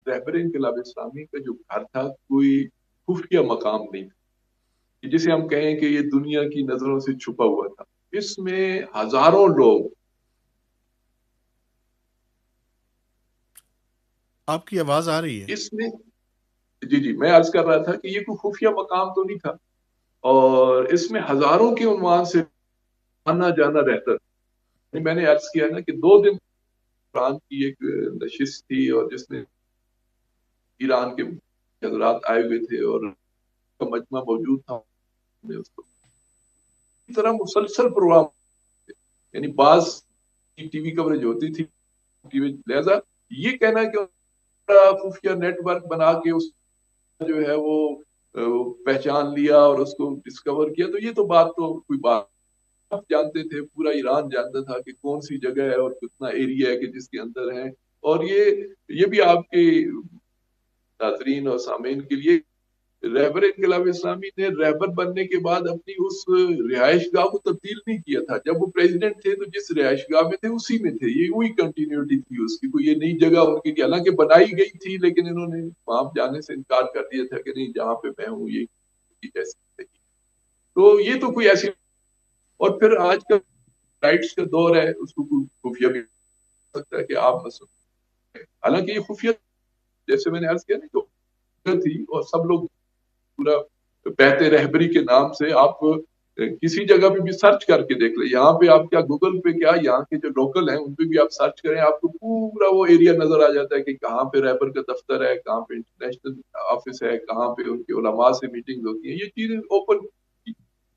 रहबर इनकलाब इस्लामी का जो घर था कोई खुफिया मकाम नहीं था कि जिसे हम कहें कि ये दुनिया की नजरों से छुपा हुआ था। इसमें हजारों लोग। आपकी आवाज आ रही है? इसमें जी जी, मैं अर्ज कर रहा था कि ये कोई खुफिया मकाम तो नहीं था, और इसमें हजारों के उन्वान से आना जाना रहता था। मैंने अर्ज किया ना कि 2 दिन कुरान की एक नशिस्त थी, और जिसमें ईरान के हजरात आए हुए थे और का मजमा मौजूद था। हमने उसको इस तरह मुसलसल प्रोग्राम, यानी बाज की टीवी कवरेज होती थी टीवी, लिहाजा ये कहना कि खुफिया नेटवर्क बना के उस जो है वो पहचान लिया और उसको डिस्कवर किया, तो ये तो बात तो कोई बात। आप जानते थे, पूरा ईरान जानता था कि कौन सी जगह है और कितना एरिया है कि जिसके अंदर है। और ये भी आपके नाजरीन और सामीन के लिए, रहबर इनकलाब इस्लामी ने रहबर बनने के बाद अपनी उस रिहाइश गाह को तब्दील नहीं किया था। जब वो प्रेसिडेंट थे तो जिस रिहाइश गाह में थे उसी में थे, ये वही कंटिन्यूटी थी उसकी, कोई ये नई जगह उनकी नहीं। हालांकि बनाई गई थी लेकिन इन्होंने वहां जाने से इनकार कर दिया था कि नहीं, जहाँ पे मैं हूँ ये ऐसी। तो ये तो कोई ऐसी। और फिर आज का राइट्स का दौर है, उसको कोई खुफिया भी हो सकता है कि आप न सुन। हालांकि ये खुफिया, जैसे मैंने अर्ज किया नहीं, तो थी, और सब लोग पूरा बहते रहबरी के नाम से आप किसी जगह पे भी सर्च करके देख ले। यहाँ पे आप क्या गूगल पे, क्या यहाँ के जो लोकल हैं उन पे भी आप सर्च करें, आपको पूरा वो एरिया नजर आ जाता है कि कहाँ पे रहबर का दफ्तर है, कहाँ पे इंटरनेशनल ऑफिस है, कहाँ पे उनके उलमा से मीटिंग होती है। ये चीजें ओपन।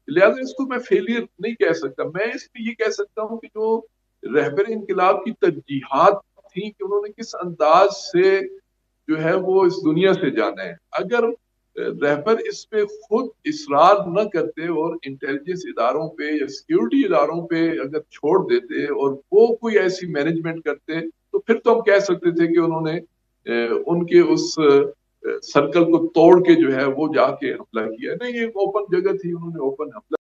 लिहाजा इसको मैं फेलियर नहीं कह सकता, मैं इस पे ये कह सकता हूँ कि जो रहबर इनकलाब की तरजीहात थी कि उन्होंने किस अंदाज से जो है वो इस दुनिया से जाना है। अगर रहबर इस पे खुद इसरार न करते और इंटेलिजेंस इदारों पे या सिक्योरिटी इदारों पे अगर छोड़ देते और वो कोई ऐसी मैनेजमेंट करते, तो फिर तो हम कह सकते थे कि उन्होंने उनके उस सर्कल को तोड़ के जो है वो जाके हमला किया। नहीं, ये ओपन जगह थी, उन्होंने ओपन हमला